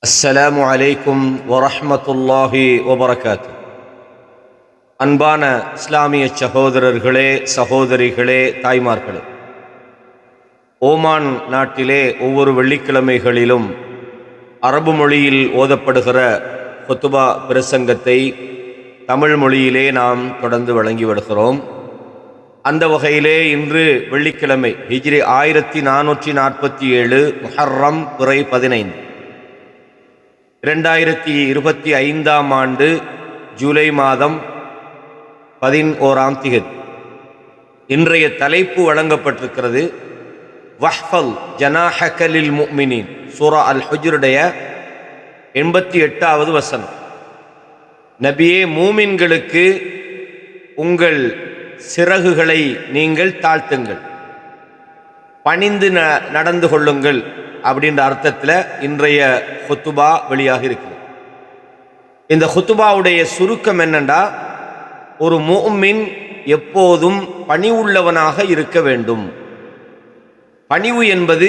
அஸ்ஸலாமு அலைக்கும் வரஹ்மத்துல்லாஹி வபரகாத்து. அன்பான இஸ்லாமிய சகோதரர்களே, சகோதரிகளே, தாய்மார்களே, ஓமான் நாட்டிலே ஒவ்வொரு வெள்ளிக்கிழமைகளிலும் அரபு மொழியில் ஓதப்படுகிற ஹுத்பா பிரசங்கத்தை தமிழ் மொழியிலே நாம் தொடர்ந்து வழங்கி வருகிறோம். அந்த வகையிலே இன்று வெள்ளிக்கிழமை ஹிஜ்ரி 1447 முஹர்ரம் பிறை 15 2025 ஆண்டு ஜூலை மாதம் 11ஆம் திகதி. இன்றைய தலைப்பு வழங்கப்பட்டிருக்கிறது வஹ்ஃபல் ஜனாஹக லில் முஃமினீன், சூரா அல் ஹுஜ்ருடைய 88வது வசனம். நபியே, மூமின்களுக்கு உங்கள் சிறகுகளை நீங்கள் தாழ்த்துங்கள், பணிந்து நடந்து கொள்ளுங்கள் அப்படின்ற அர்த்தத்தில் இன்றைய ஹுத்துபா வெளியாக இருக்கிறது. இந்த ஹுத்துபாவுடைய சுருக்கம் என்னண்டா, ஒரு முஃமின் எப்போதும் பணிவுள்ளவனாக இருக்க வேண்டும். பணிவு என்பது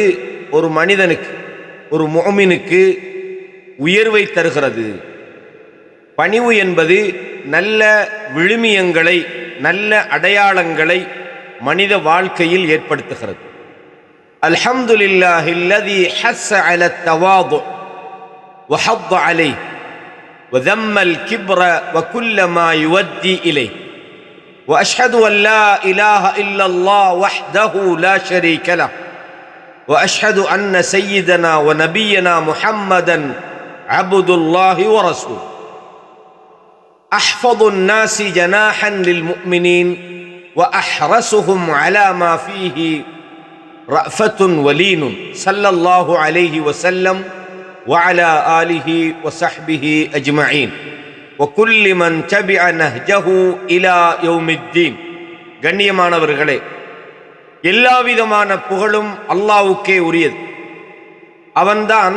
ஒரு மனிதனுக்கு, ஒரு முஃமினுக்கு உயர்வை தருகிறது. பணிவு என்பது நல்ல விழுமியங்களை, நல்ல அடையாளங்களை மனித வாழ்க்கையில் ஏற்படுத்துகிறது. அல்ஹம்துலில்லாஹில்லதி ஹஸ்ஸ அலத் தவாது வ ஹத்த அலைஹி வ தம்மல் கிப்ர வ குல்ல மா யுவத்தி இலைஹி வ அஷ்ஹது அன் லா இலாஹ இல்லல்லாஹ் வஹ்தஹு லா ஷரீக லஹு வ அஷ்ஹது அன்ன சய்யிதனா வ நபியனா முஹம்மதன் அப்துல்லாஹி வ ரசூலுஹு. அஹ்ஃபதுன் நாஸி ஜனாஹன் லில் முஃமினீன் வ அஹ்ரஸுஹும் அலா மா ஃபீஹி ரஃபத்துன் வலீனுன் ஸல்லல்லாஹு அலைஹி வஸல்லம் வ அலா ஆலிஹி வ ஸஹ்பிஹி அஜ்மஈன் வ குல்லி மன் தபிஅ நஹ்ஜஹு இலா யௌமித்தீன். கண்ணியமானவர்களே, எல்லா விதமான புகழும் அல்லாஹ்வுக்கே உரியது. அவன்தான்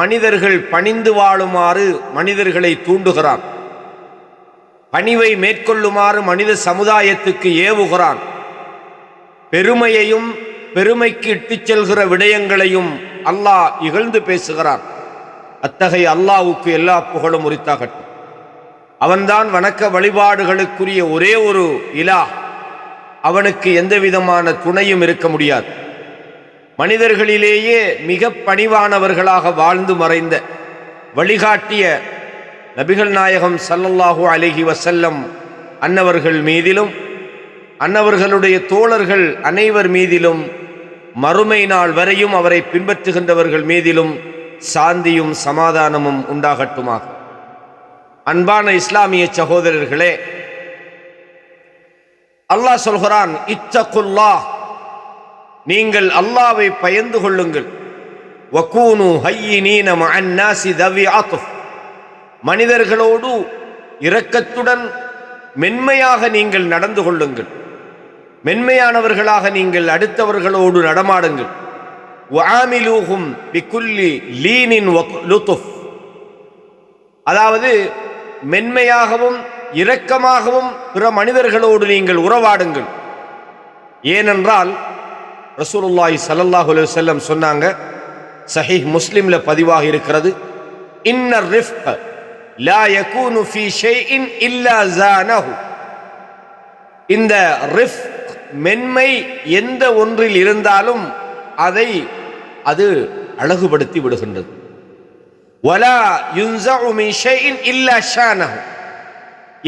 மனிதர்கள் பணிந்து வாழுமாறு மனிதர்களை தூண்டுகிறான், பணிவை மேற்கொள்ளுமாறு மனித சமுதாயத்துக்கு ஏவுகிறான். பெருமையையும் பெருமைக்கு இட்டுச் செல்கிற விடயங்களையும் அல்லாஹ் இகழ்ந்து பேசுகிறான். அத்தகைய அல்லாஹ்வுக்கு எல்லா புகழும் உரித்தாகட்டும். அவன்தான் வணக்க வழிபாடுகளுக்குரிய ஒரே ஒரு இலாஹ். அவனுக்கு எந்த விதமான துணையும் இருக்க முடியாது. மனிதர்களிலேயே மிக பணிவானவர்களாக வாழ்ந்து மறைந்த வழிகாட்டிய நபிகள் நாயகம் ஸல்லல்லாஹு அலைஹி வஸல்லம் அன்னவர்கள் மீதிலும், அன்னவர்களுடைய தோழர்கள் அனைவர் மீதிலும், மறுமை நாள் வரையும் அவரை பின்பற்றுகின்றவர்கள் மீதிலும் சாந்தியும் சமாதானமும் உண்டாகட்டுமாக. அன்பான இஸ்லாமிய சகோதரர்களே, அல்லாஹ் சொல்கிறான், இத்தகுல்லாஹ், நீங்கள் அல்லாஹ்வை பயந்து கொள்ளுங்கள். வகூனு ஹய்யினீன மஅன் நாஸி தவி அத்ஃப், மனிதர்களோடு இரக்கத்துடன் மென்மையாக நீங்கள் நடந்து கொள்ளுங்கள், மென்மையானவர்களாக நீங்கள் அடுத்தவர்களோடு நடமாடுங்கள். வஆமிலூஹும் பிகுல்லி லீனின் வ லுத்ஃப், அதாவது மென்மையாகவும் இரக்கமாகவும் பிற மனிதர்களோடு நீங்கள் உறவாடுங்கள். ஏனென்றால் ரசூலுல்லாஹி ஸல்லல்லாஹு அலைஹி வஸல்லம் சொன்னாங்க, சஹீஹ் முஸ்லிம்ல பதிவாக இருக்கிறது, இன்னர் ரிஃப்க லா யகூனு ஃபீ ஷைஇன் இல்லா ஸானஹு. இந்த ரிஃப், மென்மை எந்த ஒன்றில் இருந்தாலும் அதை அது அழகுபடுத்தி விடுகின்றது. வலா யுன்ஸஉ மின் ஷைஇன் இல்லா ஷானஹு,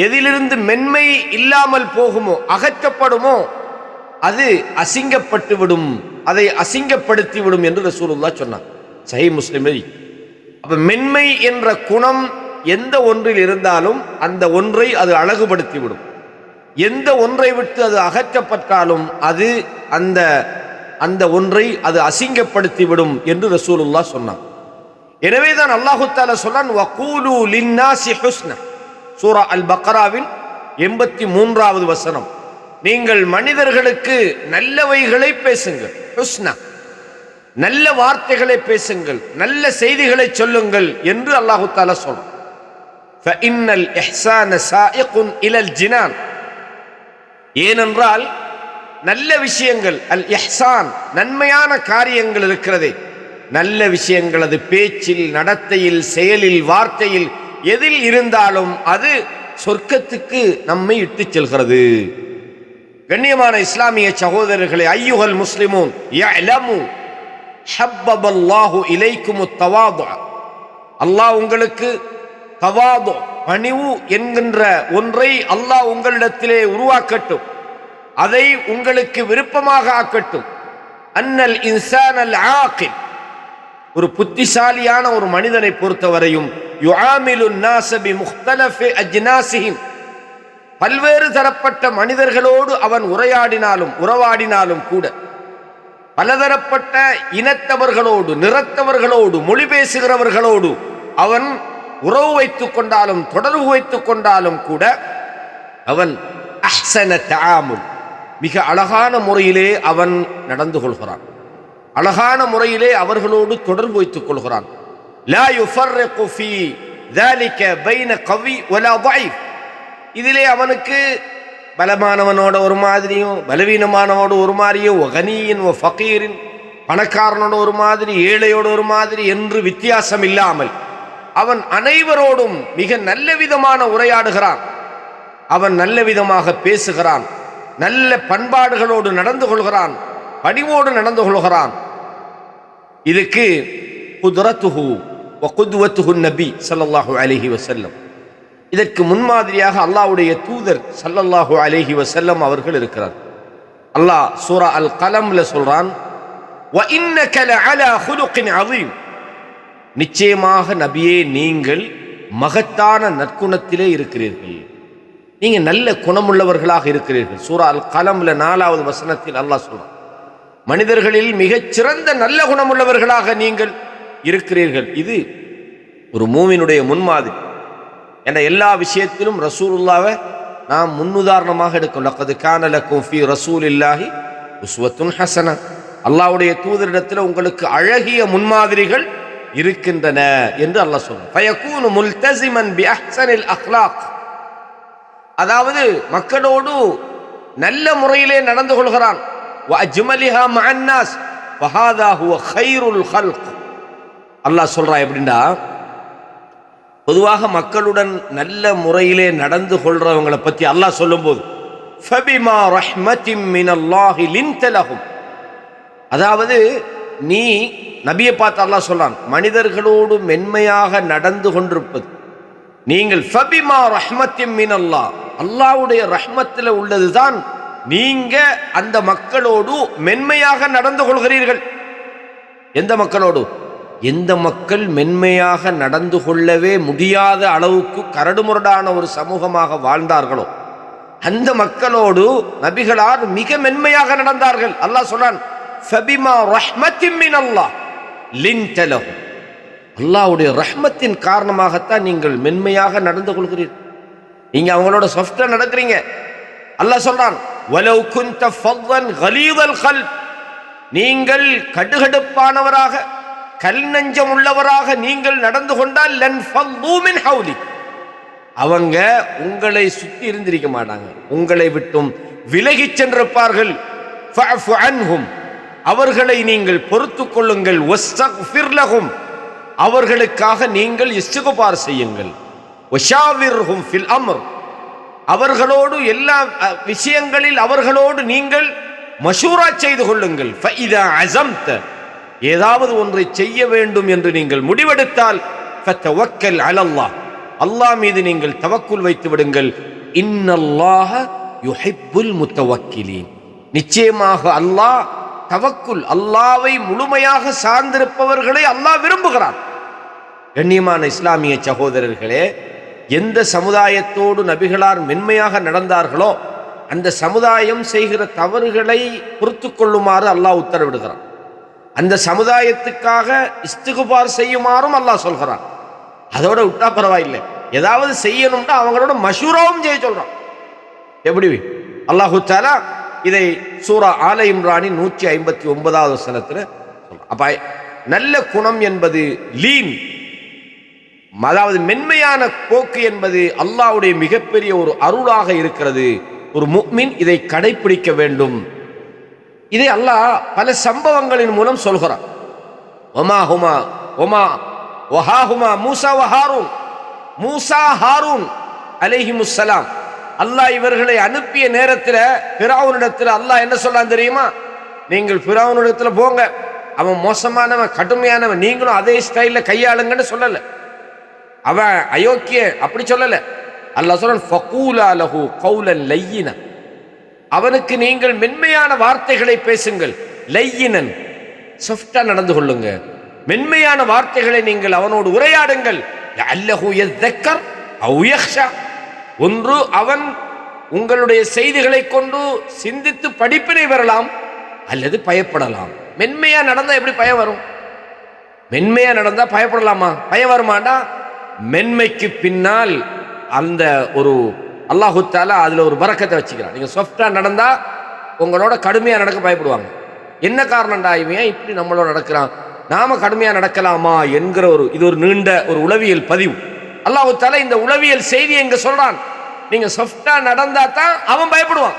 எதிலிருந்து மென்மை இல்லாமல் போகுமோ, அகற்றப்படுமோ, அது அசிங்கப்பட்டு விடும், அதை அசிங்கப்படுத்தி விடும் என்று ரசூலுல்லாஹ் சொன்னார், சஹீஹ் முஸ்லிமில். அப்ப மென்மை என்ற குணம் எந்த ஒன்றில் இருந்தாலும் அந்த ஒன்றை அது அழகுபடுத்தி விடும். எந்த ஒன்றை விட்டு அது அகற்றப்பட்டாலும் அது அந்த ஒன்றை அது அசிங்கப்படுத்தி விடும் என்று ரசூலுல்லாஹ் சொன்னார். எனவேதான் அல்லாஹு தஆலா சொன்னான், வகூலு லின்னாஸி ஹுஸ்னா, சூரா அல் பக்ராவின் 83வது வசனம். நீங்கள் மனிதர்களுக்கு நல்லவைகளை பேசுங்கள், ஹுஸ்னா, நல்ல வார்த்தைகளை பேசுங்கள், நல்ல செய்திகளை சொல்லுங்கள் என்று அல்லாஹு தஆலா சொன்னான். ஃபஇன்னல் இஹ்சான சாயிகுன் இலல் ஜினான், ஏனென்றால் நல்ல விஷயங்கள், அல் இஹ்சான், நன்மையான காரியங்கள் இருக்கிறதே, நல்ல விஷயங்கள் அது பேச்சில், நடத்தையில், செயலில், வார்த்தையில் எதில் இருந்தாலும் அது சொர்க்கத்துக்கு நம்மை இட்டுச் செல்கிறது. கண்ணியமான இஸ்லாமிய சகோதரர்களே, ஐயுகல் முஸ்லிமூன் யஅலமு ஹப்பபல்லாஹு இலைக்குமுத் தவாது. அல்லாஹ் உங்களுக்கு தவாது, பணிவு என்கின்ற ஒன்றை அல்லாஹ் உங்களிடத்திலே உருவாக்கட்டும், அதை உங்களுக்கு விருப்பமாக ஆக்கட்டும். அன்னல் இன்சானல் ஆகில், ஒரு புத்திசாலியான ஒரு மனிதனை பொறுத்தவரையும் யுஆமிலு الناس بمختلف اجناسهم, பல்வேறு தரப்பட்ட மனிதர்களோடு அவன் உறவாடினாலும் கூட, பலதரப்பட்ட இனத்தவர்களோடு, நிறத்தவர்களோடு, மொழி பேசுகிறவர்களோடு அவன் உறவு வைத்துக் கொண்டாலும் தொடர்பு வைத்துக் கொண்டாலும் கூட அவன் அஹ்ஸன தஆமுல், மிக அழகான முறையிலே அவன் நடந்து கொள்கிறான், அழகான முறையிலே அவர்களோடு தொடர்பு வைத்துக் கொள்கிறான். லா யுஃபர்ரிகு ஃபீ ذلك பைன கவி வலா ضعيف, இதிலே அவனுக்கு பலமானவனோட ஒரு மாதிரியும் பலவீனமானவோடு ஒரு மாதிரியும், கனியின் ஃபகீரின், பணக்காரனோட ஒரு மாதிரி ஏழையோட ஒரு மாதிரி என்று வித்தியாசம் இல்லாமல் அவன் அனைவரோடும் மிக நல்ல விதமான உரையாடுகிறான், அவன் நல்ல விதமாக பேசுகிறான், நல்ல பண்பாடுகளோடு நடந்து கொள்கிறான், பணிவோடு நடந்து கொள்கிறான். இதுக்கு குத்ரத்துஹு வ குத்வத்துஹு நபி ஸல்லல்லாஹு அலைஹி வஸல்லம், இதற்கு முன்மாதிரியாக அல்லாஹ்வுடைய தூதர் ஸல்லல்லாஹு அலைஹி வஸல்லம் அவர்கள் இருக்கிறார். அல்லாஹ் சூரா அல் கலம்ல சொல்றான், வ இன்னக லஅலா குலுகின் அதீம், நிச்சயமாக நபியே நீங்கள் மகத்தான நற்குணத்திலே இருக்கிறீர்கள், நீங்க நல்ல குணமுள்ளவர்களாக இருக்கிறீர்கள். சூரா அல் கலம்ல 4வது வசனத்தில் அல்லாஹ் சொல்றான், மனிதர்களில் மிகச் சிறந்த நல்ல குணமுள்ளவர்களாக நீங்கள் இருக்கிறீர்கள். இது ஒரு மூமினுடைய முன்மாதிரி. என்ற எல்லா விஷயத்திலும் ரசூலுல்லாவை நாம் முன்னுதாரணமாக எடுக்கும். லக்கது கான லக்கும் ஃபீ ரசூலில்லாஹி உஸ்வத்துன் ஹஸனா, அல்லாஹ்வுடைய தூதரிடத்தில் உங்களுக்கு அழகிய முன்மாதிரிகள் இருக்கின்றன என்று அல்லாஹ் சொல்றான். ஃபயகூனு முல்தஸிமன் பி அஹ்ஸனில் அக்லாக், அதாவது மக்களோடு நல்ல முறையிலே நடந்து கொள்கிறான். வ அஜ்மலிஹா மஅன் நாஸ் ஃபஹாதா ஹுவ கைருல் ஹல்க். அல்லாஹ் சொல்றான் எப்படின்னா, பொதுவாக மக்களுடன் நல்ல முறையிலே நடந்து கொள்றவங்களை பற்றி அல்லாஹ் சொல்லும்போது ஃபபிமா ரஹ்மத்தின் மினல்லாஹி லின்த லஹும், அதாவது நீ நபியை பார்த்து அல்லாஹ் சொல்றான், மனிதர்களோடு மென்மையாக நடந்து கொண்டிருப்பது நீங்கள் ஃபபிமா ரஹ்மத்தின் மினல்லாஹ், அல்லாஹ்வுடைய ரஹ்மத்தில் உள்ளதுதான் நீங்க அந்த மக்களோடு மென்மையாக நடந்து கொள்கிறீர்கள். எந்த மக்களோடு? எந்த மக்கள் மென்மையாக நடந்து கொள்ளவே முடியாத அளவுக்கு கரடுமுரடான ஒரு சமூகமாக வாழ்ந்தார்களோ அந்த மக்களோடு நபிகளார் மிக மென்மையாக நடந்தார்கள். அல்லாஹ் சொல்றான், ஃபபிமா ரஹ்மத்தின் மினல்லாஹ் லின்த லஹும், அல்லாஹ்வுடைய ரஹ்மத்தின் காரணமாகத்தான் நீங்கள் மென்மையாக நடந்து கொள்கிறீர்கள், நீங்க அவங்களோட சாஃப்ட்டா நடக்கிறீங்க. அல்லாஹ் சொல்றான், வலவ் குன்த ஃபவ்வன் கலீதல் கல்ப், நீங்கள் கடுகடுப்பானவராக கல் நெஞ்சம் உள்ளவராக நீங்கள் நடந்து கொண்டால் லன் ஃபல்லூ மின் ஹவுலி, அவங்க உங்களை சுத்தி இருந்திருக்க மாட்டாங்க, உங்களை விட்டும் விலகி சென்றிருப்பார்கள். ஃபஅஃபு அன்ஹும், அவர்களை நீங்கள் பொறுத்துக் கொள்ளுங்கள். வஸ்தக்ஃபிர் லஹும், அவர்களுக்காக நீங்கள் இஸ்திக்பார் செய்யுங்கள். வஷாவிர்ஹும் ஃபில் அம்ர், அவர்களோடு எல்லா விஷயங்களில் அவர்களோடு நீங்கள் மஷூரா செய்து கொள்ளுங்கள். ஃபஇதா அஸம்த, ஏதாவது ஒன்றை செய்ய வேண்டும் என்று நீங்கள் முடிவெடுத்தால் ஃபதவக்கல் அலல்லாஹ், அல்லாஹ் மீது நீங்கள் தவக்குல் வைத்து விடுங்கள். இன்னல்லாஹ யுஹிப்புல் முத்தவக்கிலீன், நிச்சயமாக அல்லாஹ் தவக்குல், அல்லாஹ்வை முழுமையாக சார்ந்திருப்பவர்களை அல்லாஹ் விரும்புகிறான். கண்ணியமான இஸ்லாமிய சகோதரர்களே, எந்த சமுதாயத்தோடு நபிகளார் மென்மையாக நடந்தார்களோ அந்த சமுதாயம் செய்கிற தவறுகளை பொறுத்து கொள்ளுமாறு அல்லாஹ் உத்தரவிடுகிறான். அந்த சமுதாயத்துக்காக இஸ்திக்பார் செய்யுமாறும் அல்லாஹ் சொல்கிறான். அதோட விட்டா பரவாயில்லை, ஏதாவது செய்யணும்னா அவங்களோட மஷூராவும் செய்ய சொல்றான். எப்படி? அல்லாஹு தஆலா இதை சூரா ஆல இம்ரானின் 159வது வசனத்தில் சொல்றான். அப்ப நல்ல குணம் என்பது லீன், அதாவது மென்மையான போக்கு என்பது அல்லாஹ்வுடைய மிகப்பெரிய ஒரு அருளாக இருக்கிறது. ஒரு முஃமின் இதை கடைபிடிக்க வேண்டும். இதை அல்லாஹ் பல சம்பவங்களின் மூலம் சொல்கிறான். ஒமா ஹுமா ஒமா வஹாஹுமா மூசா வஹாரூன், மூசா ஹாரூன் அலைஹிமுஸ்ஸலாம். அல்லாஹ் இவர்களை அனுப்பிய நேரத்தில் ஃபிரௌனிடத்தில் அல்லாஹ் என்ன சொல்லான் தெரியுமா? நீங்கள் ஃபிரௌனிடத்தில் போங்க, அவன் மோசமானவன், கடுமையானவன், நீங்களும் அதே ஸ்டைலில் கையாளுங்கன்னு சொல்லலை. அவன் அயோக்கிய அப்படி சொல்லலை. அல்லாஹ் சொல்றான் ஃபகூலா லஹு கௌலன் லையினா, அவனுக்கு நீங்கள் மென்மையான வார்த்தைகளை பேசுங்கள். லையினன், சாஃப்டா நடந்து கொள்ளுங்க, மென்மையான வார்த்தைகளை நீங்கள் அவனோடு உரையாடுங்கள். லஅல்லஹு யذكر அவ் யக்ஷா, ஒன்று அவன் உங்களுடைய செய்திகளை கொண்டு சிந்தித்து படிப்பினை பெறலாம், அல்லது பயப்படலாம். மென்மையா நடந்தா எப்படி பயம் வரும்? மென்மையா நடந்தா பயப்படலாமா? பயம் வருமாண்டா? மென்மைக்கு பின்னால் அந்த ஒரு அல்லாஹு தஆலா அதுல ஒரு பரக்கத்தை வச்சுக்கிறான். நீங்க சாஃப்டா நடந்தா உங்களோட கடுமையா நடக்க பயப்படுவாங்க. என்ன காரணம்டா, இவன் இப்படி நம்மளோட நடக்கிறான், நாம கடுமையா நடக்கலாமா என்கிற இது ஒரு நீண்ட ஒரு உளவியல் பதிவு. அல்லாஹு தஆலா இந்த உளவியல் செய்தி எங்க சொல்றான். நீங்க சாஃப்டா நடந்தா தான் அவன் பயப்படுவான்.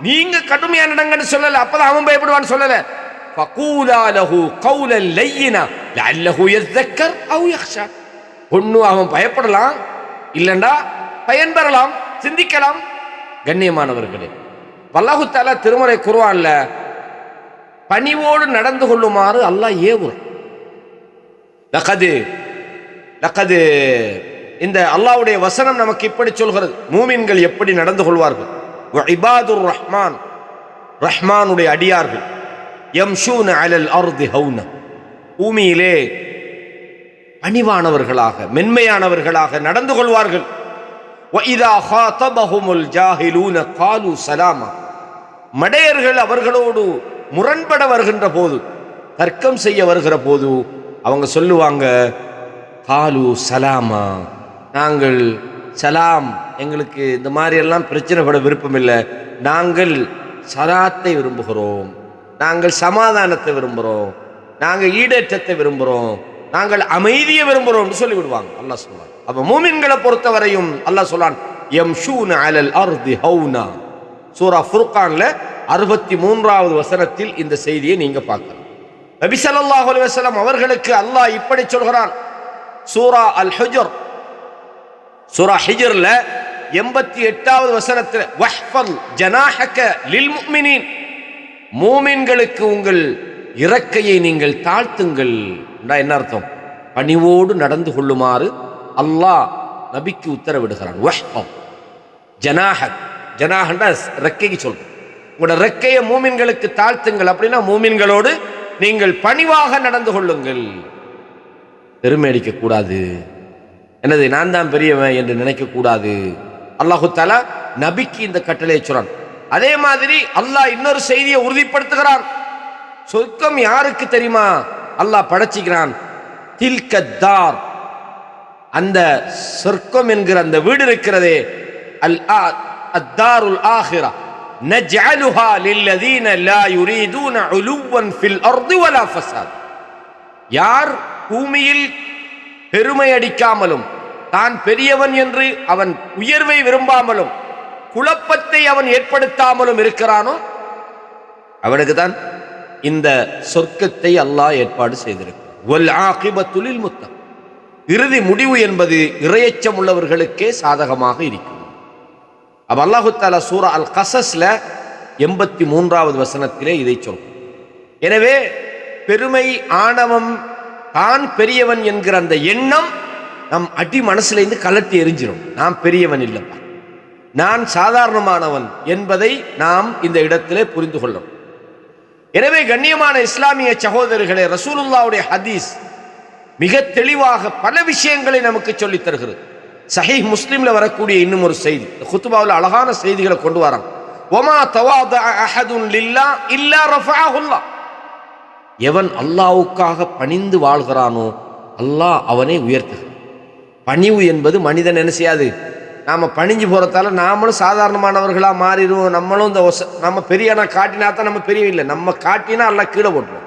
நீங்க கடுமையா நடங்கன்னு சொல்லல, அப்பதான் அவன் பயப்படுவான்னு சொல்லல. ஃபகூலா லஹு கௌலன் லையினா லஅல்லஹு யذكر அவ் யக்ஷா, ஒன்னு அவன் பயப்படலாம், இல்லண்டா பயன் பெறலாம், சிந்திக்கலாம். கண்ணியமானவர்களே, அல்லாஹு தஆலா திருமறை குர்ஆன்ல பணிவோடு நடந்து கொள்ளுமாறு அல்லாஹ் ஏவுறான். லகது இந்த அல்லாஹ்வுடைய வசனம் நமக்கு இப்படி சொல்கிறது, மூமின்கள் எப்படி நடந்து கொள்வார்கள். இபாதுர் ரஹ்மான், ரஹ்மானுடைய அடியார்கள், யம்ஷூன அலல் அர்தி ஹௌனா, பூமியிலே பணிவானவர்களாக மென்மையானவர்களாக நடந்து கொள்வார்கள். வஇதா காதபஹுமுல் ஜாஹிலூன காலு சலாமா, மடையர்கள் அவர்களோடு முரண்பட வருகின்ற போது, தர்க்கம் செய்ய வருகிற போது அவங்க சொல்லுவாங்க, காலு சலாமா, நாங்கள் சலாம், எங்களுக்கு இந்த மாதிரி எல்லாம் பிரச்சனைப்பட விருப்பம் இல்லை, நாங்கள் சலாத்தை விரும்புகிறோம், நாங்கள் சமாதானத்தை விரும்புகிறோம், நாங்கள் ஈடேற்றத்தை விரும்புகிறோம், நாங்கள் அமைதியை விரும்புகிறோம் சொல்லி விடுவாங்க. அல்லாஹ் சொல்றான். அப்ப மூமின்களை பொறுத்தவரையும் அல்லாஹ் சொல்றான், யம்ஷூன அலல் அர்தி ஹௌனா. சூரா ஃபுர்கான்ல 63வது வசனத்தில் இந்த செய்தியை நீங்க பார்க்கலாம். நபி ஸல்லல்லாஹு அலைஹி வஸல்லம் அவர்களுக்கு அல்லாஹ் இப்படி சொல்கிறான். சூரா அல் ஹுஜர், சூரா ஹிஜ்ர்ல 88வது வசனத்தில், வஹ்ஃபல் ஜனாஹக லில் முஃமினீன், மூமின்களுக்கு உங்கள் இறக்கையை நீங்கள் தாழ்த்துங்கள். என்ன அர்த்தம்? பணிவோடு நடந்து கொள்ளுமாறு அல்லாஹ் நபிக்கு உத்தரவிடுகிறான். வஹ்ஃபல் ஜனாஹக், ஜனாஹண்டா ரெக்கைக்கு சொல்றோம், உங்களோட ரெக்கையை மூமின்களுக்கு தாழ்த்துங்கள். அப்படின்னா மூமின்களோடு நீங்கள் பணிவாக நடந்து கொள்ளுங்கள். பெருமை அடிக்க கூடாது, என்னது நான் தான் பெரியவன் என்று நினைக்க கூடாது. அல்லாஹு தஆலா நபிக்கு இந்த கட்டளையை சொல்றான். அதே மாதிரி அல்லாஹ் இன்னொரு செய்தியை உறுதிப்படுத்துகிறான். சொர்க்கம் யாருக்கு தெரியுமா அல்லாஹ் படைச்சிக்கிறான்? தில்கத்தார், அந்த சொர்க்கம் என்கிற அந்த வீடு இருக்கிறதே, அத்தாருல் ஆஹிரா, நஜ்அலுஹா லில்லதீன லா யுரீதுன உலுவன் ஃபில் அர்தி வலா ஃபஸாத், யார் பூமியில் பெருமை அடிக்காமலும் தான் பெரியவன் என்று அவன் உயர்வை விரும்பாமலும் குழப்பத்தை அவன் ஏற்படுத்தாமலும் இருக்கிறானோ அவனுக்கு தான் இந்த சொர்க்கத்தை அல்லாஹ் ஏற்பாடு செய்திருக்கிறான். வல் ஆகிபத்து லில் முத்தக், இறுதி முடிவு என்பது இறையச்சம் உள்ளவர்களுக்கே சாதகமாக இருக்கும். அப்ப அல்லாஹு தஆலா சூரா அல் கஸஸ்ல 83வது வசனத்திலே இதை சொல்றான். எனவே பெருமை, ஆணவம், தான் பெரியவன் என்கிற அந்த எண்ணம் நம் அடி மனசுலேருந்து கலட்டி எரிஞ்சிடும். நான் பெரியவன் இல்லப்பா, நான் சாதாரணமானவன் என்பதை நாம் இந்த இடத்திலே புரிந்து கொள்ளணும். எனவே கண்ணியமான இஸ்லாமிய சகோதரர்களே, ரசூலுல்லாஹ்வுடைய ஹதீஸ் மிக தெளிவாக பல விஷயங்களை நமக்கு சொல்லித் தருகிறது. சஹீஹ் முஸ்லிம்ல வரக்கூடிய இன்னும் ஒரு செய்தி, குத்பாவில் அழகான செய்திகளை கொண்டு வரான். வமா தவாதஅ அஹதுன் லில்லாஹ் இல்லா ரஃபஅஹுல்லாஹ், எவன் அல்லாஹ்வுக்காக பணிந்து வாழ்கிறானோ அல்லாஹ் அவனை உயர்த்துகிறான். பணிவு என்பது மனிதன் என்ன செய்யாது, நாம பணிஞ்சு போறதால நாமளும் சாதாரணமானவர்களா மாறிடுவோம். நம்மளும் இந்த நம்ம பெரியனா காட்டினா தான் நம்ம பெரிய இல்லை, நம்ம காட்டினா அல்லாஹ் கீழே போட்டுருவோம்.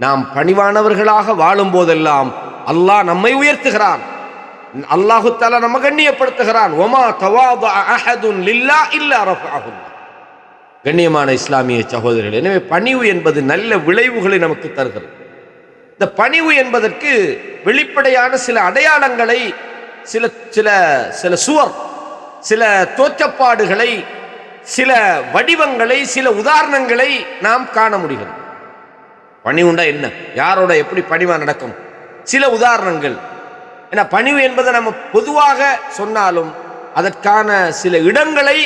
நாம் பணிவானவர்களாக வாழும் போதெல்லாம் அல்லாஹ் நம்மை உயர்த்துகிறான், அல்லாஹு தஆலா நம்ம கண்ணியப்படுத்துகிறான். வமா தவாதஅ அஹதுன் லில்லாஹ் இல்லா ரஃபஅஹுல்லாஹ். கண்ணியமான இஸ்லாமிய சகோதரர்கள், எனவே பணிவு என்பது நல்ல விளைவுகளை நமக்கு தருகிறது. இந்த பணிவு என்பதற்கு வெளிப்படையான சில அடையாளங்களை, சில சில சில சுவர், சில தோற்றப்பாடுகளை, சில வடிவங்களை, சில உதாரணங்களை நாம் காண முடிகிறது. பணிவுண்டா என்ன, யாரோட எப்படி பணிவா நடக்கும், சில உதாரணங்கள். ஏன்னா பணிவு என்பதை நம்ம பொதுவாக சொன்னாலும் அதற்கான சில இடங்களை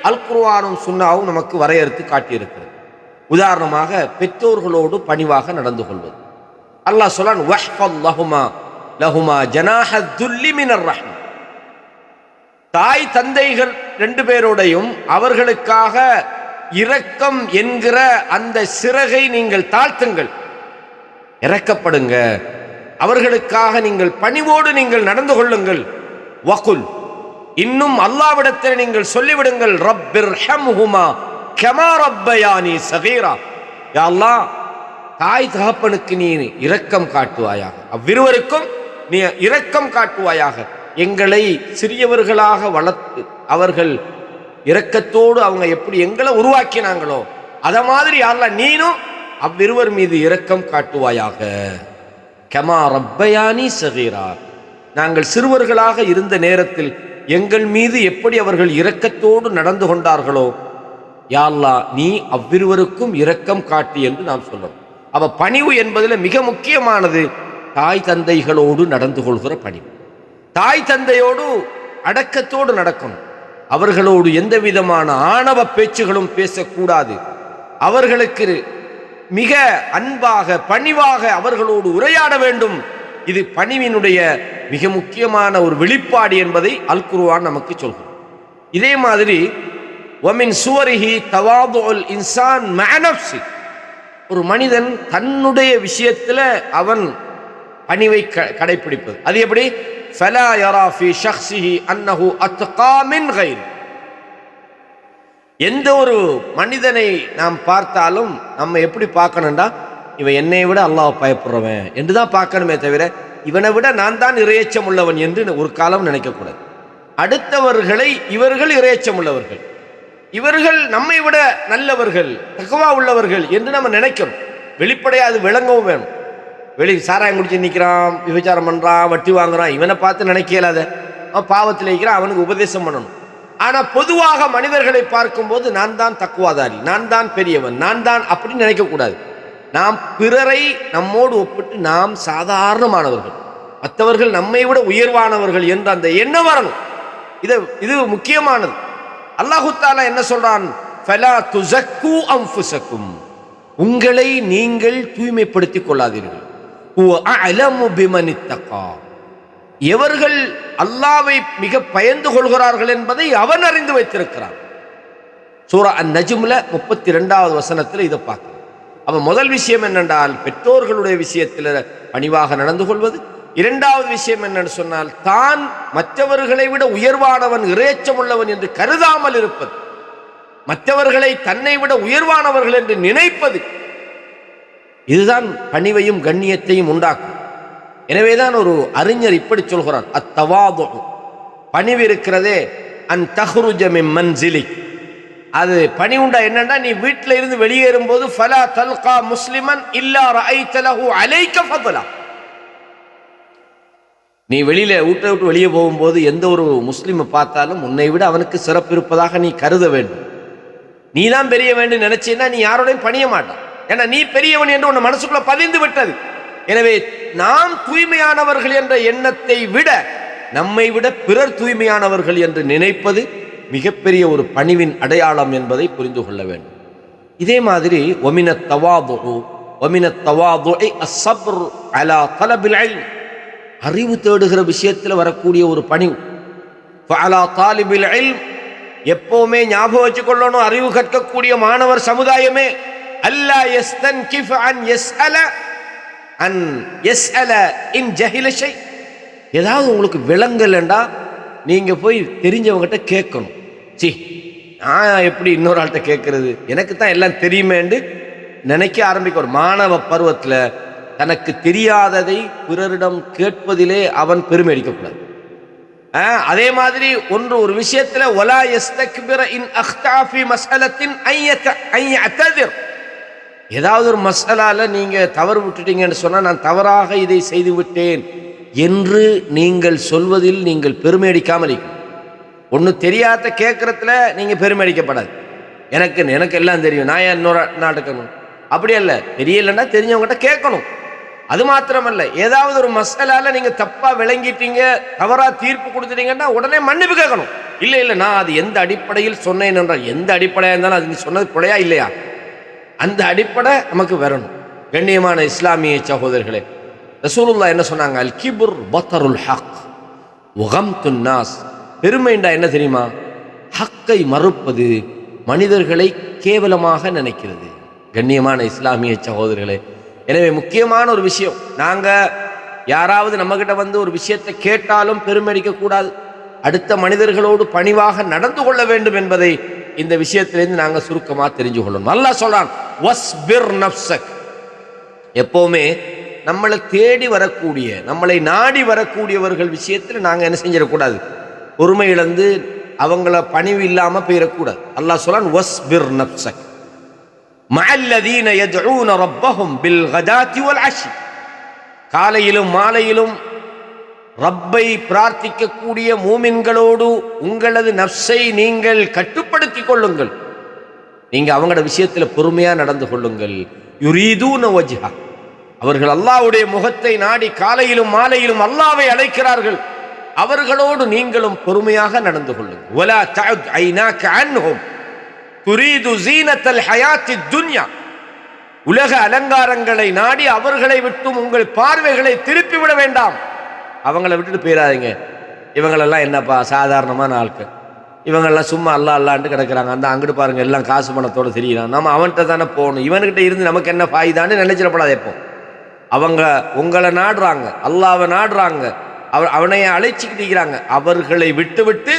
அல் குர்ஆனும் சுன்னாவும் நமக்கு வரையறுத்து காட்டியிருக்கிறது. உதாரணமாக பெற்றோர்களோடு பணிவாக நடந்து கொள்வது. அல்லாஹ் சொல்றான், வஹ்ஃபல் லஹுமா ஜனாஹத் துல்லி மினர் ரஹ்ம. தாய் தந்தைகள் ரெண்டு பேரோடையும் அவர்களுக்காக இரக்கம் என்கிற அந்த சிறகை நீங்கள் தாழ்த்துங்கள், இரக்கப்படுங்க, அவர்களுக்காக நீங்கள் பணிவோடு நீங்கள் நடந்து கொள்ளுங்கள். வகுல், இன்னும் அல்லாஹ்விடத்தில் நீங்கள் சொல்லிவிடுங்கள், ரப்பிர்ஹம்ஹுமா கமா ரப்பயானி ஸகீரா. யா அல்லாஹ், தாய் தகப்பனுக்கு நீ இரக்கம் காட்டுவாயாக, அவ்விருவருக்கும் நீ இரக்கம் காட்டுவாயாக, எங்களை சிறியவர்களாக வளர்த்து அவர்கள் இரக்கத்தோடு அவங்க எப்படி எங்களை உருவாக்கினாங்களோ அத மாதிரி யா அல்லாஹ் நீனும் அவ்விருவர் மீது இரக்கம் காட்டுவாயாக. கமா ரப்பயானி ஸகீரா, நாங்கள் சிறுவர்களாக இருந்த நேரத்தில் எங்கள் மீது எப்படி அவர்கள் இரக்கத்தோடு நடந்து கொண்டார்களோ யா அல்லாஹ் நீ அவ்விருவருக்கும் இரக்கம் காட்டி என்று நாம் சொல்றோம். அப்ப பணிவு என்பதில் மிக முக்கியமானது தாய் தந்தைகளோடு நடந்து கொள்கிற பணிவு. தாய் தந்தையோடு அடக்கத்தோடு நடக்கணும், அவர்களோடு எந்த விதமான ஆணவ பேச்சுகளும் பேசக்கூடாது, அவர்களுக்கு மிக அன்பாக பணிவாக அவர்களோடு உரையாட வேண்டும். இது பணிவினுடைய மிக முக்கியமான ஒரு வெளிப்பாடு என்பதை அல் குர்ஆன் நமக்கு சொல்கிறது. இதே மாதிரி வமின் சுவரிஹி தவாதுல் இன்சான் மஅ நஃப்ஸி, ஒரு மனிதன் தன்னுடைய விஷயத்தில் அவன் பணிவை கடைபிடிப்பது. அது எப்படி? ஃபலா யரா ஃபீ ஷக்ஸிஹி அன்னஹு அத்கா மின் கைர். எந்த ஒரு மனிதனை நாம் பார்த்தாலும் நம்ம எப்படி பார்க்கணும்டா, இவன் என்னை விட அல்லாஹ் பயப்படுறவன் என்று தான் பார்க்கணுமே தவிர இவனை விட நான் தான் இறையச்சம் உள்ளவன் என்று ஒரு காலம் நினைக்கக்கூடாது. அடுத்தவர்களை இவர்கள் இறையச்சம் உள்ளவர்கள், இவர்கள் நம்மை விட நல்லவர்கள், தக்வா உள்ளவர்கள் என்று நம்ம நினைக்கணும். வெளிப்படையாக அது விளங்கவும் வேணும். வெளி சாராயம் குடிச்சு நிற்கிறான், விபச்சாரம் பண்ணுறான், வட்டி வாங்குறான், இவனை பார்த்து நினைக்கலாத, அவன் பாவத்தில் இருக்கிறான், அவனுக்கு உபதேசம் பண்ணணும். ஆனால் பொதுவாக மனிதர்களை பார்க்கும்போது நான் தான் தக்குவாதாரி, நான் தான் பெரியவன், நான் தான் அப்படின்னு நினைக்கக்கூடாது. நாம் பிறரை நம்மோடு ஒப்பிட்டு நாம் சாதாரணமானவர்கள், மற்றவர்கள் நம்மை விட உயர்வானவர்கள் என்ற அந்த எண்ணம் வரணும். இது முக்கியமானது. அல்லாஹு தஆலா என்ன சொல்றான்? ஃபலா துஸக்கு அன்ஃபுஸக்கும், உங்களை நீங்கள் தூய்மைப்படுத்திக் கொள்ளாதீர்கள். ஹுவ அஅலமு பிமன் இத்தகா, எவர்கள் அல்லாஹ்வை மிக பயந்து கொள்கிறார்கள் என்பதை அவன் அறிந்து வைத்திருக்கிறான். சூரா அன்-நஜ்ம்ல 32வது வசனத்தில் இதை பார்க்கிறோம். அப்ப முதல் விஷயம் என்னென்றால் பெற்றோர்களுடைய விஷயத்தில் பணிவாக நடந்து கொள்வது. இரண்டாவது விஷயம் என்னன்னு சொன்னால் தான் மற்றவர்களை விட உயர்வானவன், இறையச்சம் உள்ளவன் என்று கருதாமல் இருப்பது, மற்றவர்களை தன்னை விட உயர்வானவர்கள் என்று நினைப்பது. இதுதான் பணிவையும் கண்ணியத்தையும் உண்டாக்கும். எனவேதான் ஒரு அறிஞர் இப்படி சொல்கிறான், அத்தவாது, பணிவு இருக்கிறதே, அன் தஹ்ருஜ மின் மன்சிலிக், அது பணிவுண்டா என்னன்னா நீ வீட்டில் இருந்து வெளியேறும் போது ஃபலா தல்கா முஸ்லிமன் இல்லா ரஅய்த லஹு அலைக ஃபضلا, நீ வெளியில வீட்டை விட்டு வெளியே போகும்போது எந்த ஒரு முஸ்லிமை பார்த்தாலும் உன்னை விட அவனுக்கு சிறப்பு இருப்பதாக நீ கருத வேண்டும். நீ தான் பெரிய வேண்டும் நினைச்சீன்னா நீ யாரோடையும் பணிய மாட்டான். ஏன்னா நீ பெரியவன் என்று உன் மனசுக்குள்ள பதிந்து விட்டது. எனவே நாம் தூய்மையானவர்கள் என்ற எண்ணத்தை விட நம்மை விட பிறர் தூய்மையானவர்கள் என்று நினைப்பது மிகப்பெரிய ஒரு பணிவின் அடையாளம் என்பதை புரிந்து கொள்ள வேண்டும். இதே மாதிரி வமினத் தவாதுஇ அஸ்ஸப்ர் அலா தலபில் இல்ம், அறிவு தேடுகிற விஷயத்தில் வரக்கூடிய ஒரு பணிவு. ஃபஅலா தாலிபில் இல்ம், எப்பவுமே ஞாபகம் வச்சுக்கொள்ளணும், அறிவு கற்கக்கூடிய மாணவர் சமுதாயமே, அல்லா யஸ்தன்கிஃப் அன் யஸ்அல இன் ஜஹில ஷை, ஏதாவது உங்களுக்கு விளங்கலண்டா நீங்க போய் தெரிஞ்சவங்ககிட்ட கேட்கணும். நான் எப்படி இன்னொரு ஆள்கிட்ட கேட்கறது, எனக்கு தான் எல்லாம் தெரியுமேன்னு நினைக்க ஆரம்பிக்க. ஒரு மாணவ பருவத்தில் தனக்கு தெரியாததை பிறரிடம் கேட்பதிலே அவன் பெருமை அடிக்கக்கூடாது. அதே மாதிரி ஒரு விஷயத்தில் வலா யஸ்தக்பிர இன் அக்தா ஃபீ மஸ்அலத்தின் ஐ யஅ்ததிர், ஏதாவது ஒரு மசாலால நீங்க தவறு விட்டுட்டீங்கன்னு சொன்னா, நான் தவறாக இதை செய்து விட்டேன் என்று நீங்கள் சொல்வதில் நீங்கள் பெருமை அடிக்காமல் ஒன்றும் தெரியாத கேட்கறதுல நீங்க பெருமை அடிக்கப்படாது. எனக்கு எல்லாம் தெரியும், நான் ஏன் இன்னொரு நாட்டுக்கணும், அப்படி அல்ல. தெரியலன்னா தெரிஞ்சவங்ககிட்ட கேட்கணும். அது மாத்திரமல்ல, ஏதாவது ஒரு மசாலால நீங்க தப்பா விளங்கிட்டீங்க, தவறா தீர்ப்பு கொடுத்துட்டீங்கன்னா உடனே மன்னிப்பு கேட்கணும். இல்லை நான் அது எந்த அடிப்படையில் சொன்னேன் என்றால், எந்த அடிப்படையாக இருந்தாலும் அது நீ சொன்னது பிழையா இல்லையா, அந்த அடிப்படை நமக்கு வரணும். கண்ணியமான இஸ்லாமிய சகோதரர்களே, ரசூலுல்லாஹ் என்ன சொன்னாங்க? அல் கிபுர் பத்தருல் ஹக் வகம்துன் நாஸ். பெருமைண்டா என்ன தெரியுமா? ஹக்கை மறுப்பது, மனிதர்களை கேவலமாக நினைக்கிறது. கண்ணியமான இஸ்லாமிய சகோதரர்களே, எனவே முக்கியமான ஒரு விஷயம், நாங்க யாராவது நம்மகிட்ட வந்து ஒரு விஷயத்தை கேட்டாலும் பெருமையடிக்க கூடாது. அடுத்த மனிதர்களோடு பணிவாக நடந்து கொள்ள வேண்டும் என்பதை இந்த விஷயத்திலிருந்து நாங்கள் சுருக்கமாக தெரிஞ்சு கொள்ளணும். அல்லாஹ் சொல்றான், வஸ்பிர் நஃப்ஸக். எப்பவுமே நம்மளை தேடி வரக்கூடிய, நம்மளை நாடி வரக்கூடியவர்கள் விஷயத்தில் நாங்கள் என்ன செஞ்சிடக்கூடாது, பொறுமை இழந்து அவங்கள பணிவு இல்லாமல் போயிடக்கூடாது. அல்லாஹ் சொல்றான், வஸ்பிர் நஃப்ஸக் மஅல்லதீன யதுஊன ரப்பஹும் பில் கதாத்தி வல் அஷி. காலையிலும் மாலையிலும் ரப்பை பிரார்த்திக்கக்கூடிய மூமின்களோடு உங்களது நஃப்ஸை நீங்கள் கட்டுப்படுத்திக் கொள்ளுங்கள். நீங்க அவங்களோட விஷயத்தில் பொறுமையா நடந்து கொள்ளுங்கள். யுரீதூன வஜ்ஹா, அவர்கள் அல்லாஹ்வுடைய முகத்தை நாடி காலையிலும் மாலையிலும் அல்லாஹ்வை அழைக்கிறார்கள். அவர்களோடு நீங்களும் பொறுமையாக நடந்து கொள்ளுங்கள். வலா தஅத் ஐனாக அன்ஹும் துரீது ஸீனத்தல் ஹயாத்தித் துன்யா. உலக அலங்காரங்களை நாடி அவர்களை விட்டும் உங்கள் பார்வைகளை திருப்பி விட வேண்டாம். அவங்கள விட்டுட்டு போயிடாதீங்க. இவங்களெல்லாம் என்னப்பா சாதாரணமான ஆட்கள், இவங்கெல்லாம் சும்மா அல்லா அல்லான்ட்டு கிடக்கிறாங்க, அந்த அங்கிட்டு பாருங்க எல்லாம் காசு பணத்தோடு தெரியுறான், நம்ம அவன்கிட்ட தானே போகணும், இவன்கிட்ட இருந்து நமக்கு என்ன ஃபாயிதான்னு நினைச்சிடப்படாது. எப்போ அவங்க உங்களை நாடுறாங்க, அல்லாவை நாடுறாங்க, அவனை அழைச்சிக்கிட்டிருக்கிறாங்க, அவர்களை விட்டு விட்டு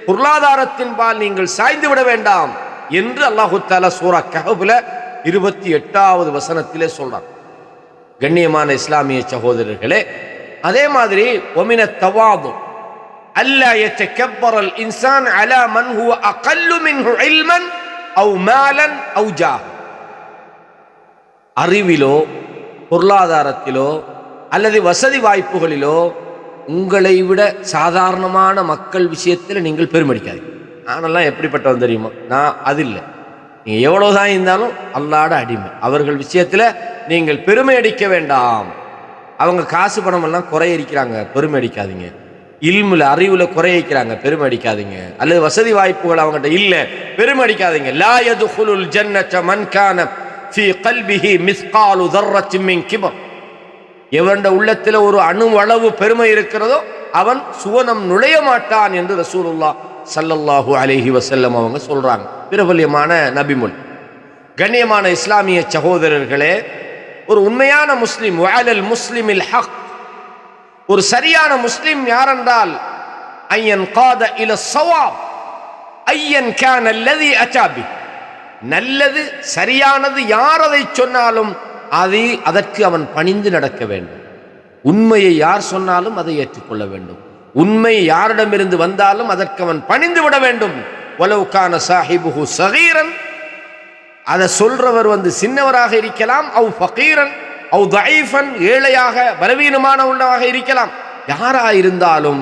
பொருளாதாரத்தின் பால் நீங்கள் சாய்ந்து விட வேண்டாம் என்று அல்லாஹு தஆலா சூரா கஹ்ஃப்ல 28வது வசனத்திலே சொல்றான். கண்ணியமான இஸ்லாமிய சகோதரர்களே, அதே மாதிரி ஒமின தவாது அல்லா யதகப்பரல் இன்சான் அலா மன் ஹுவ அகல்லு மின்ஹு இல்மன் அவ் மாலன் அவ் ஜாஹ். அறிவிலோ பொருளாதாரத்திலோ அல்லது வசதி வாய்ப்புகளிலோ உங்களை விட சாதாரணமான மக்கள் விஷயத்தில் நீங்கள் பெருமடிக்காதீங்க. நானெல்லாம் எப்படிப்பட்டவன் தெரியுமா, நான் அது இல்லை. நீங்கள் எவ்வளோதான் இருந்தாலும் அல்லாஹ்வோட அடிமை, அவர்கள் விஷயத்தில் நீங்கள் பெருமை அடிக்க வேண்டாம். அவங்க காசு பணம் எல்லாம் குறையிருக்கிறாங்க, பெருமை அடிக்காதீங்க. இல்முல அறிவுல குறையிருக்கிறாங்க, பெருமை அடிக்காதீங்க. அல்லது வசதி வாய்ப்புகள் அவங்ககிட்ட இல்லை, பெருமை அடிக்காதீங்க. லா யதுகுலுல் ஜன்னத மன் கான ஃபீ கல்பிஹி மிஸ்காலு தர்ரத்தின் மின் கிபர். எவண்ட உள்ளத்தில் ஒரு அணுவளவு பெருமை இருக்கிறதோ அவன் சுவனம் நுழைய மாட்டான் என்று ரசூலுல்லாஹ் ஸல்லல்லாஹு அலைஹி வஸல்லம் அவங்க சொல்றாங்க. பிரபல்யமான நபிமொழி. கண்ணியமான இஸ்லாமிய சகோதரர்களே, ஒரு உண்மையான முஸ்லிம், வஅலல் முஸ்லிமில் ஹக், ஒரு சரியான முஸ்லிம் யாரென்றால் ஐயன் காத இல ஸவாப் ஐயன் கான அல்லதி அதாபி. நல்லது சரியானது யார் அதை சொன்னாலும் அதற்கு அவன் பணிந்து நடக்க வேண்டும். உண்மையை யார் சொன்னாலும் அதை ஏற்றுக்கொள்ள வேண்டும். உண்மை யாரிடமிருந்து வந்தாலும் அதற்கு அவன் பணிந்து விட வேண்டும். வலவ் கான சாஹிபுஹு ஸகீரன், அதை சொல்றவர் சின்னவராக இருக்கலாம், அவ் ஃபகீரன் அவ் தஈஃபன், ஏழையாக பலவீனமானவனாக இருக்கலாம். யாரா இருந்தாலும்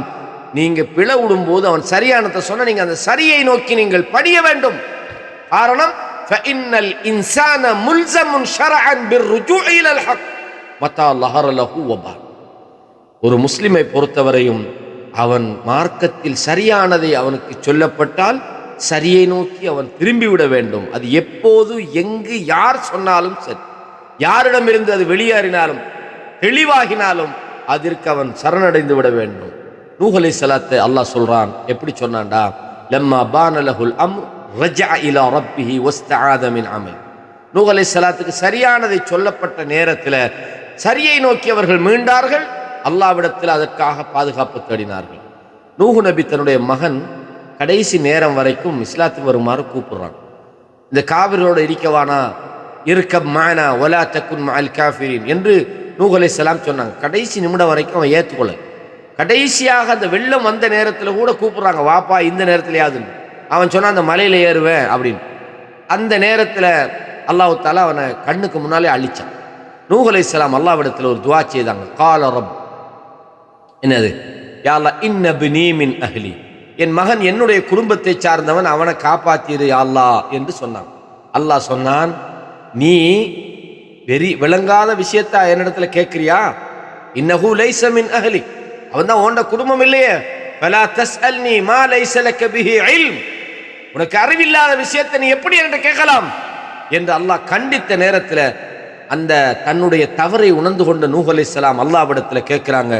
நீங்க பிளவுடும் போது அவன் சரியானதை சொன்ன நீங்க அந்த சரியை நோக்கி நீங்கள் படிய வேண்டும். காரணம் فإن الإنسان ملزم شرعا بالرجوع إلى الحق متى ظهر له وبال. ஒரு முஸ்லிமை பொறுத்தவரையும் அவன் மார்க்கத்தில் சரியானதை அவனுக்கு சொல்லப்பட்டால் சரியை நோக்கி அவன் திரும்பிவிட வேண்டும். அது எப்போது எங்கு யார் சொன்னாலும் சரி, யாரிடமிருந்து அது வெளியேறினாலும் தெளிவாகினாலும் அதற்கு அவன் சரணடைந்து விட வேண்டும். நூஹ் அலைஹிஸ்ஸலாத்தை அல்லாஹ் சொல்றான், எப்படி சொன்னான்டா, லம்மா பான லஹுல் அம்ர் ரஜஅ இலா ரப்பிஹி வஸ்தஆத மின் அமல். நூஹ் அலைஹிஸ்ஸலாத்துக்கு சரியானதை சொல்லப்பட்ட நேரத்தில் சரியை நோக்கி அவர்கள் மீண்டார்கள், அல்லாஹ்விடத்தில் அதற்காக பாதுகாப்பு தேடினார்கள். நூஹ் நபி தன்னுடைய மகன் கடைசி நேரம் வரைக்கும் இஸ்லாத்துக்கு வருமாறு கூப்பிடுறான். இந்த காவிரோடு இருக்கவானா, இருக்கப் மானா வலா தக்குன் மஅல் காஃபிரின் என்று நூஹ் அலைஹிஸ்ஸலாம் சொன்னாங்க. கடைசி நிமிடம் வரைக்கும் அவன் ஏற்றுக்கொள்ள, கடைசியாக அந்த வெள்ளம் வந்த நேரத்தில் கூட கூப்பிடுறாங்க, வாப்பா இந்த நேரத்தில் யாதுன்னு. அவன் சொன்னான், அந்த மலையில் ஏறுவேன் அப்படின்னு. அந்த நேரத்தில் அல்லாஹ் தஆலா அவனை கண்ணுக்கு முன்னாலே அழிச்சான். நூஹ் அலைஹிஸ்ஸலாம் அல்லாஹ்விடத்தில் ஒரு துஆ செய்தாங்க. கால ரப், என்னது, யா அல்லாஹ் இன்ன பினீ மின் அஹ்லி, என் மகன் என்னுடைய குடும்பத்தை சார்ந்தவன், அவனை காப்பாத்திரு யா அல்லாஹ் என்று சொன்னான். அல்லாஹ் சொன்னான், நீ விளங்காத விஷயத்தை என்னிடத்துல கேட்கிறியா? இன்னஹு லைஸ மின் அஹ்லி, அவன் தான் உன்ட குடும்பம் இல்லையே. ஃபலா தஸ்அல்னி மா லைஸ லக பிஹி இல்ம், உனக்கு அறிவில்லாத விஷயத்தை நீ எப்படி என்கிட்ட கேட்கலாம் என்று அல்லாஹ் கண்டித்த நேரத்தில் அந்த தன்னுடைய தவறை உணர்ந்து கொண்ட நூஹ் அலைஹிஸ்ஸலாம் அல்லாஹ்விடத்தில் கேட்கிறாங்க.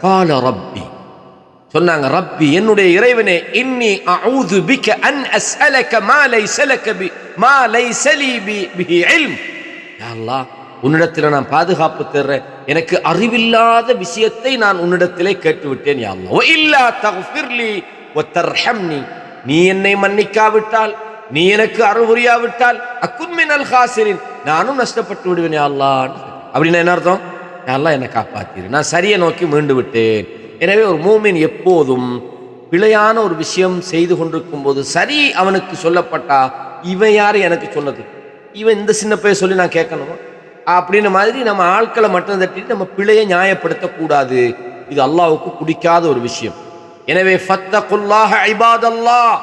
கால ரப்பி, சொன்னாங்க, ரப்பி என்னுடைய இறைவனே, இன்னி அஊது பிக அன் அஸ்அலக மா லைஸ லீ பிஹி இல்ம், யா அல்லாஹ் உன்னிடத்தில் நான் பாதுகாப்பு தேடுறேன், எனக்கு அறிவில்லாத விஷயத்தை நான் உன்னிடத்திலே கேட்டுவிட்டேன் யா அல்லாஹ். வ இல்லா தக்ஃபிர்லி வ தர்ஹம்னி, நீ என்னை மன்னிக்காவிட்டால், நீ எனக்கு அருள் புரியாவிட்டால், அகுன் மினல் காசிரின், நானும் நஷ்டப்பட்டு விடுவேன் யா அல்லாஹ். அப்படின்னா என்ன அர்த்தம்? யா அல்லாஹ் என்னை காப்பாத்திரு, நான் சரியை நோக்கி மீண்டு விட்டேன். எனவே ஒரு மூமின் எப்போதும் பிழையான ஒரு விஷயம் செய்து கொண்டிருக்கும் போது சரி அவனுக்கு சொல்லப்பட்டா, இவன் யாரு எனக்கு சொன்னது, இவன் இந்த சின்ன பையன் சொல்லி நான் கேட்கணும் அப்படின்னு மாதிரி நம்ம ஆட்களை மட்டும் தட்டிட்டு நம்ம பிழையை நியாயப்படுத்தக்கூடாது. இது அல்லாஹ்வுக்கு பிடிக்காத ஒரு விஷயம். எனவே ஃபத்தகுல்லாஹ இபாதல்லாஹ்,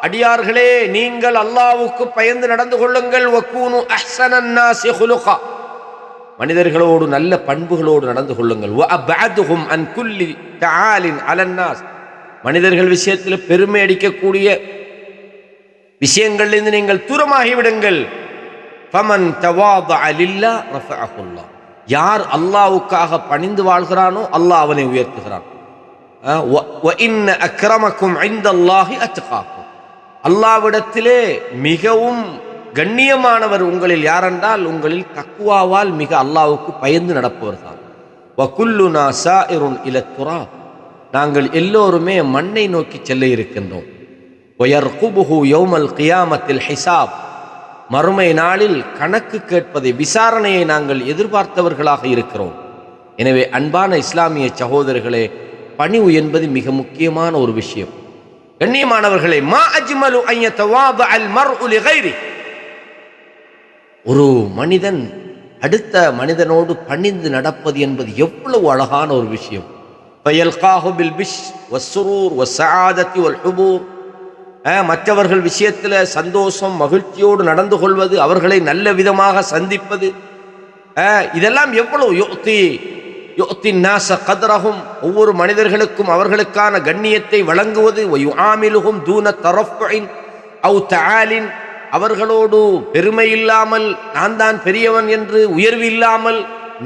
அடியார்களே நீங்கள் அல்லாஹ்வுக்கு பயந்து நடந்து கொள்ளுங்கள். வகூனு அஹ்ஸனன் நாஸி குலுகா, மனிதர்களோடு நல்ல பண்புகளோடு நடந்து கொள்ளுங்கள். வ அபஅதுஹும் அன் குல்லி தஆலின் அலன் நாஸ், மனிதர்கள் விஷயத்தில் பெருமை அடிக்கக்கூடிய விஷயங்களிலிருந்து நீங்கள் தூரமாகி விடுங்கள். ஃபமன் தவாதஅ லில்லாஹ் ரஃபஅஹுல்லாஹ், யார் அல்லாஹ்வுக்காக பணிந்து வாழ்கிறானோ அல்லாஹ் அவனை உயர்த்துகிறான். வ இன்ன அக்ரமக்கும் இன்தல்லாஹி அத்காக்கும், அல்லாஹ்விடத்திலே மிகவும் கண்ணியமானவர் உங்களில் யாரென்றால் உங்களில் தக்வாவால் மிக அல்லாஹ்வுக்கு பயந்து நடப்பவர் தான். வ குல்லுனா சாயிருன் இல துராப், நாங்கள் எல்லோருமே மண்ணை நோக்கி செல்ல இருக்கின்றோம். வ யர்குபுஹு யௌமல் கியாமத்தில் ஹிசாப், மறுமை நாளில் கணக்கு கேட்பதை, விசாரணையை நாங்கள் எதிர்பார்த்தவர்களாக இருக்கிறோம். எனவே அன்பான இஸ்லாமிய சகோதரர்களே, பணிவு என்பது மிக முக்கியமான ஒரு விஷயம். கண்ணியமானவர்களே, மா அஜ்மலு அன் யதவாதஅ அல் மர்உ லிகைரி, ஒரு மனிதன் அடுத்த மனிதனோடு பணிந்து நடப்பது என்பது எவ்வளவு அழகான ஒரு விஷயம். ஃபயல்காஹு பில் பிஷ் வஸ்ஸுரூர் வஸ்ஸஆதத்தி வல் ஹுபூர், மற்றவர்கள் விஷயத்தில் சந்தோஷம் மகிழ்ச்சியோடு நடந்து கொள்வது, அவர்களை நல்ல விதமாக சந்திப்பது, இதெல்லாம் எவ்வளவு யுஅத்தி நாஸ கத்ரஹும், ஒவ்வொரு மனிதர்களுக்கும் அவர்களுக்கான கண்ணியத்தை வழங்குவது. வயுஆமிலுஹும் தூன தரஃபுஇன் அவ் தஆலின், அவர்களோடு பெருமை இல்லாமல் நான் தான் பெரியவன் என்று உயர்வு இல்லாமல்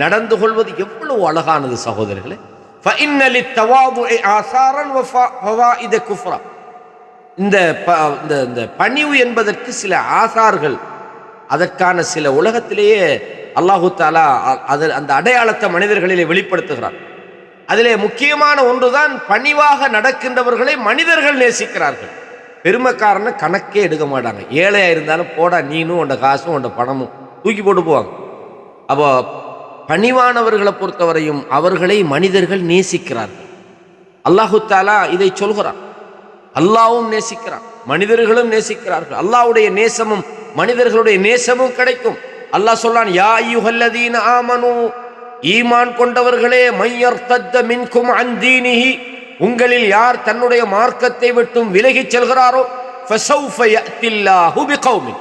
நடந்து கொள்வது எவ்வளவு அழகானது சகோதரர்களே. ஃபஇன்ன லித்தவாதுஇ ஆசாரன் வ ஃபவாயித குஃப்ரா, இந்த பணிவு என்பதற்கு சில ஆசார்கள், அதற்கான சில உலகத்திலேயே அல்லாஹு தஆலா அந்த அடையாளத்தை மனிதர்களிலே வெளிப்படுத்துகிறார். அதிலே முக்கியமான ஒன்றுதான் பணிவாக நடக்கின்றவர்களை மனிதர்கள் நேசிக்கிறார்கள். பெருமைக்காரனை கணக்கே எடுக்க மாட்டாங்க. ஏழையா இருந்தாலும் போடா நீனும் உண்ட காசும் உண்ட பணமும் தூக்கி போட்டு போவாங்க. அப்போ பணிவானவர்களை பொறுத்தவரையும் அவர்களை மனிதர்கள் நேசிக்கிறார்கள். அல்லாஹு தஆலா இதை சொல்கிறான். அல்லாஹ்வும் நேசிக்கிறான், மனிதர்களும் நேசிக்கிறார்கள். அல்லாஹ்வுடைய நேசமும் மனிதர்களுடைய நேசமும் கிடைக்கும். அல்லாஹ் சொல்றான், யா அய்யுஹல்லதீன ஆமனூ, ஈமான் கொண்டவர்களே, மையர்தத்த மின்கும் அன் தீனிஹி, உங்களில் யார் தன்னுடைய மார்க்கத்தை விட்டும் விலகிச் செல்கிறாரோ, ஃபஸௌஃப யஅத்தில்லாஹு பிகௌமின்,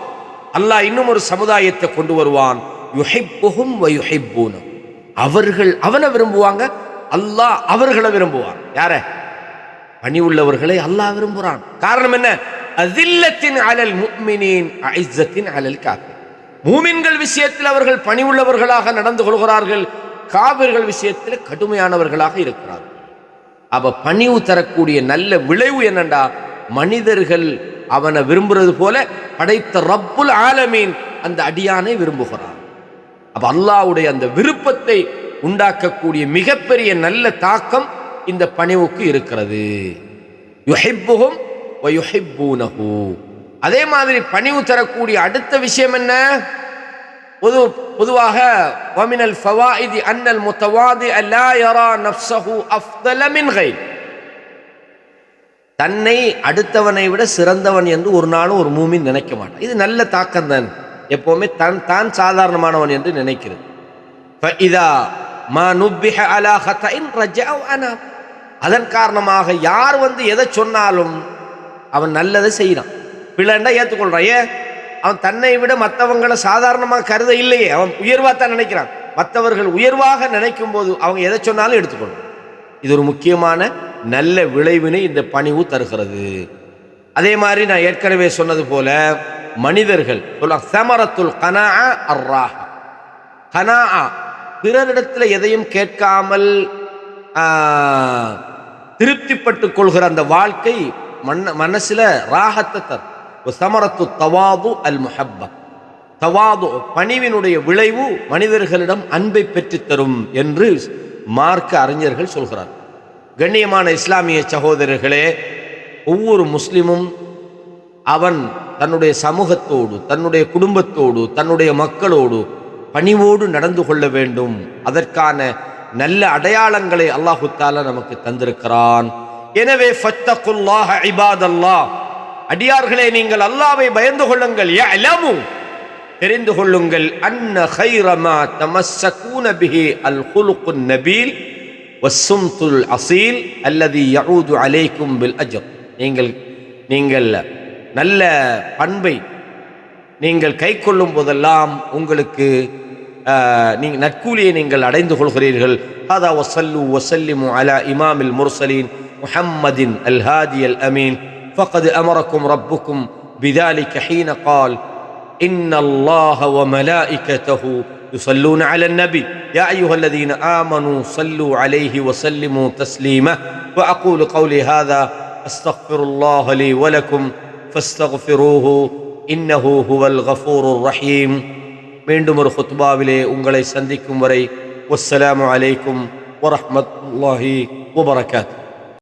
அல்லாஹ் இன்னும் ஒரு சமுதாயத்தை கொண்டு வருவான். யுஹிப்புஹும் வ யுஹிப்பூனஹு, அவர்கள் அவனை விரும்புவாங்க, அல்லாஹ் அவர்களை விரும்புவான். யார? பணிவுள்ளவர்களை அல்லாஹ் விரும்புகிறான். காரணம் என்ன? அஸில்லத்தின் அலல் முஃமினீன் அஇஸ்ஸத்தின் அலல் காஃபிர், மூமின்கள் விஷயத்தில் அவர்கள் பணிவுள்ளவர்களாக நடந்து கொள்கிறார்கள், காபிர்கள் விஷயத்தில் கடுமையானவர்களாக இருக்கிறார்கள். அப்ப பணிவு தரக்கூடிய நல்ல விளைவு என்னண்டா, மனிதர்கள் அவனை விரும்புறது போல படைத்த ரப்புல் ஆலமீன் அந்த அடியானை விரும்புகிறான். அப்ப அல்லாஹ்வுடைய அந்த விருப்பத்தை உண்டாக்கக்கூடிய மிகப்பெரிய நல்ல தாக்கம் இந்த பணிவுக்கு இருக்கிறது. யுஹிப்புஹும் வ யுஹிப்பூனஹு. அதே மாதிரி பணிவு தரக்கூடிய அடுத்த விஷயம் என்ன? பொதுவாக வமினல் ஃபவாயிதி அன்னல் முத்தவாதிஅ லா யரா நஃப்ஸஹு அஃதல மின் கைர், தன்னை அடுத்தவனை விட சிறந்தவன் என்று ஒரு நாளும் ஒரு மூமின் நினைக்க மாட்டான். இது நல்ல தாக்கம் தான். எப்பவுமே தான் சாதாரணமானவன் என்று நினைக்கிறது. அதன் காரணமாக யார் எதை சொன்னாலும் அவன் நல்லதை செய்யறான், பிள்ளைண்டா ஏற்றுக்கொள்றான். ஏன்? அவன் தன்னை விட மற்றவங்களை சாதாரணமாக கருத இல்லையே, அவன் உயர்வாக தான் நினைக்கிறான். மற்றவர்கள் உயர்வாக நினைக்கும் போது அவங்க எதை சொன்னாலும் எடுத்துக்கொள்ளும். இது ஒரு முக்கியமான நல்ல விளைவினை இந்த பணிவு தருகிறது. அதே மாதிரி நான் ஏற்கனவே சொன்னது போல மனிதர்கள் சமரத்துல் கனாஅ அர்ராஹ, கனாஅ பிறரிடத்தில் எதையும் கேட்காமல் திருப்திப்பட்டு கொள்கிற அந்த வாழ்க்கை மனசுல ராகத்தை தரும். சமரத்து தவாது அல் முஹப்பா, தவாது பணிவினுடைய விளைவு மனிதர்களிடம் அன்பை பெற்றுத்தரும் என்று மார்க்க அறிஞர்கள் சொல்கிறார். கண்ணியமான இஸ்லாமிய சகோதரர்களே, ஒவ்வொரு முஸ்லிமும் அவன் தன்னுடைய சமூகத்தோடு, தன்னுடைய குடும்பத்தோடு, தன்னுடைய மக்களோடு பணிவோடு நடந்து கொள்ள வேண்டும். அதற்கான நல்ல அடையாளங்களை அல்லாஹு தஆலா நமக்கு தந்திருக்கிறான். எனவே ஃபத்தகுல்லாஹ இபாதல்லாஹ், அடியார்களே நீங்கள் அல்லாஹ்வை பயந்து கொள்ளுங்கள். யஅலமு, தெரிந்து கொள்ளுங்கள், அன்ன கைர மா தமஸ்ஸகூன பிஹி அல் குலுகுன் நபீல் வஸ்ஸும்துல் அஸீல் அல்லதி யஊது அலைக்கும் பில் அஜர். நீங்கள் நல்ல பண்பை நீங்கள் கை கொள்ளும் போதெல்லாம் உங்களுக்கு நீங்கள் நற்கூலியை நீங்கள் அடைந்து கொள்கிறீர்கள். ஹதா வஸல்லு வஸல்லிமு அலா இமாமில் முர்சலீன் முஹம்மதின் அல் ஹாதி அல் அமீன் ஃபகத் அமரக்கும் ரப்புக்கும் பிதாலிக ஹீன கால் இன்னல்லாஹ வ மலாயிகதஹு யுஸல்லூன அலன் நபி யா அய்யுஹல்லதீன ஆமனூ ஸல்லூ அலைஹி வஸல்லிமு தஸ்லீமா வ அகூலு கௌலி ஹாதா அஸ்தக்ஃபிருல்லாஹ லீ வ லக்கும் ஃபஸ்தக்ஃபிரூஹு இன்னஹு ஹுவல் கஃபூருர் ரஹீம். மீண்டும் ஒரு குத்பாவிலே உங்களை சந்திக்கும் வரை வஸ்ஸலாமு அலைக்கும் வரஹ்மத்துல்லாஹி வபரகாத்துஹு.